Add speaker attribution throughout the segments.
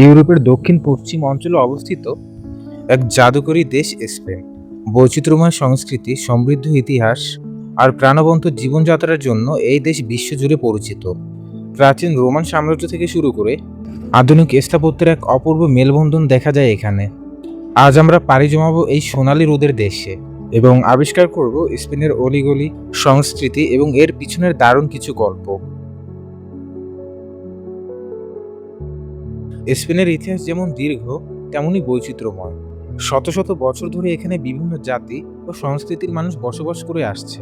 Speaker 1: ইউরোপের দক্ষিণ পশ্চিম অঞ্চলে অবস্থিত এক জাদুকরী দেশ স্পেন। বৈচিত্র্যময় সংস্কৃতি, সমৃদ্ধ ইতিহাস আর প্রাণবন্ত জীবনযাত্রার জন্য এই দেশ বিশ্বজুড়ে পরিচিত। প্রাচীন রোমান সাম্রাজ্য থেকে শুরু করে আধুনিক স্থাপত্যের এক অপূর্ব মেলবন্ধন দেখা যায় এখানে। আজ আমরা পাড়ি জমাবো এই সোনালী রোদের দেশে এবং আবিষ্কার করব স্পেনের অলিগলি, সংস্কৃতি এবং এর পিছনের দারুণ কিছু গল্প। স্পেনের ইতিহাস যেমন দীর্ঘ, তেমনই বৈচিত্র্যময়। শত শত বছর ধরে এখানে বিভিন্ন জাতি ও সংস্কৃতির মানুষ বসবাস করে আসছে,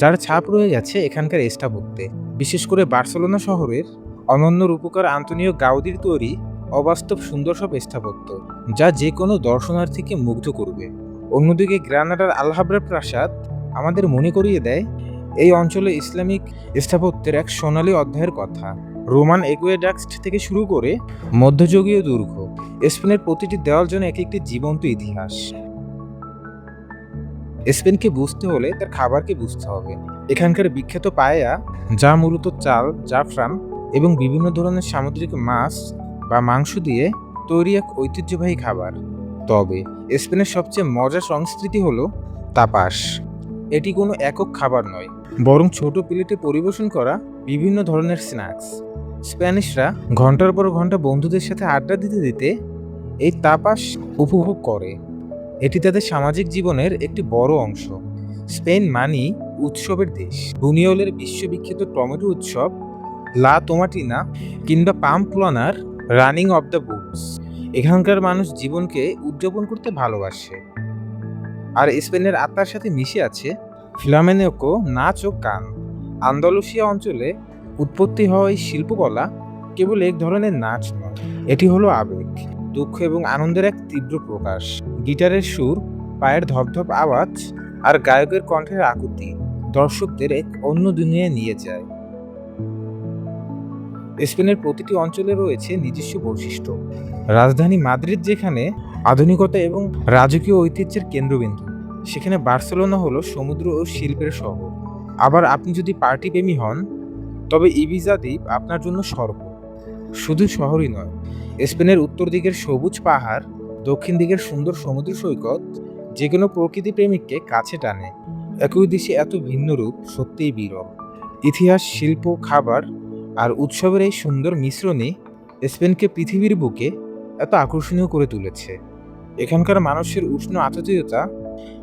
Speaker 1: যার ছাপ রয়ে গেছে এখানকার স্থাপত্যে। বিশেষ করে বার্সেলোনা শহরের অনন্য রূপকার আন্তোনিও গাউদির তৈরি অবাস্তব সুন্দর সব স্থাপত্য, যা যে কোনো দর্শনার্থীকে মুগ্ধ করবে। অন্যদিকে গ্রানাডার আলহাব্রা প্রাসাদ আমাদের মনে করিয়ে দেয় এই অঞ্চলে ইসলামিক স্থাপত্যের এক সোনালী অধ্যায়ের কথা। রোমান একুয়েডাক্ট থেকে শুরু করে মধ্যযুগীয় দুর্গ, স্পেনের প্রতিটি দেওয়াল যেন এক একটি জীবন্ত ইতিহাস। স্পেনকে বুঝতে হলে তার খাবারকে বুঝতে হবে। এখানকার বিখ্যাত পায়েয়া, যা মূলত চাল, জাফরান এবং বিভিন্ন ধরনের সামুদ্রিক মাছ বা মাংস দিয়ে তৈরি এক ঐতিহ্যবাহী খাবার। তবে স্পেনের সবচেয়ে মজার সংস্কৃতি হলো তাপাস। এটি কোনো একক খাবার নয়, বরং ছোট প্লেটে পরিবেশন করা বিভিন্ন ধরনের স্ন্যাক্স। স্প্যানিশরা ঘন্টার পর ঘন্টা বন্ধুদের সাথে আড্ডা দিতে দিতে এই তাপাস উপভোগ করে। এটি তাদের সামাজিক জীবনের একটি বড় অংশ। স্পেন মানি উৎসবের দেশ। বুনিওলের বিশ্ববিখ্যাত টমেটো উৎসব, লা তোমাটিনা কিংবা পাম্পলোনার রানিং অফ দ্য বুলস, এখানকার মানুষ জীবনকে উদযাপন করতে ভালোবাসে। আর স্পেনের আত্মার সাথে মিশে আছে ফ্লামেনকো নাচ ও গান। আন্দালুসিয়া অঞ্চলে উৎপত্তি হওয়া এই শিল্পকলা কেবল এক ধরনের নাচ নয়, এটি হলো আবেগ, দুঃখ এবং আনন্দের এক তীব্র প্রকাশ। গিটারের সুর, পায়ের ধপধপ আওয়াজ আর গায়কের কণ্ঠের আকুতি দর্শকদের এক অন্য দুনিয়ায় নিয়ে যায়। স্পেনের প্রতিটি অঞ্চলে রয়েছে নিজস্ব বৈশিষ্ট্য। রাজধানী মাদ্রিদ যেখানে আধুনিকতা এবং রাজকীয় ঐতিহ্যের কেন্দ্রবিন্দু, সেখানে বার্সেলোনা হলো সমুদ্র ও শিল্পের শহর। আবার আপনি যদি পার্টি প্রেমী হন, তবে ইবিজা দ্বীপ আপনার জন্য স্বর্গ। শুধু শহরই নয়, স্পেনের উত্তর দিকের সবুজ পাহাড়, দক্ষিণ দিকের সুন্দর সমুদ্র সৈকত যে কোনো প্রকৃতি প্রেমিককে কাছে টানে। একই দেশে এত ভিন্ন রূপ সত্যিই বিরল। ইতিহাস, শিল্প, খাবার আর উৎসবের এই সুন্দর মিশ্রণে স্পেনকে পৃথিবীর বুকে এত আকর্ষণীয় করে তুলেছে। এখানকার মানুষের উষ্ণ আতিথেয়তা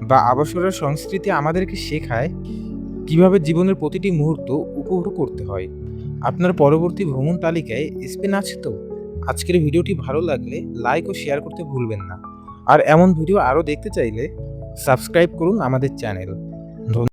Speaker 1: বা আবাসনের সংস্কৃতি আমাদেরকে শেখায় কিভাবে জীবনের প্রতিটি মুহূর্ত উপভোগ করতে হয়। আপনার পরবর্তী ভ্রমণ তালিকায় স্পেন আছে তো? আজকের ভিডিওটি ভালো লাগলে লাইক ও শেয়ার করতে ভুলবেন না। আর এমন ভিডিও আরও দেখতে চাইলে সাবস্ক্রাইব করুন আমাদের চ্যানেল।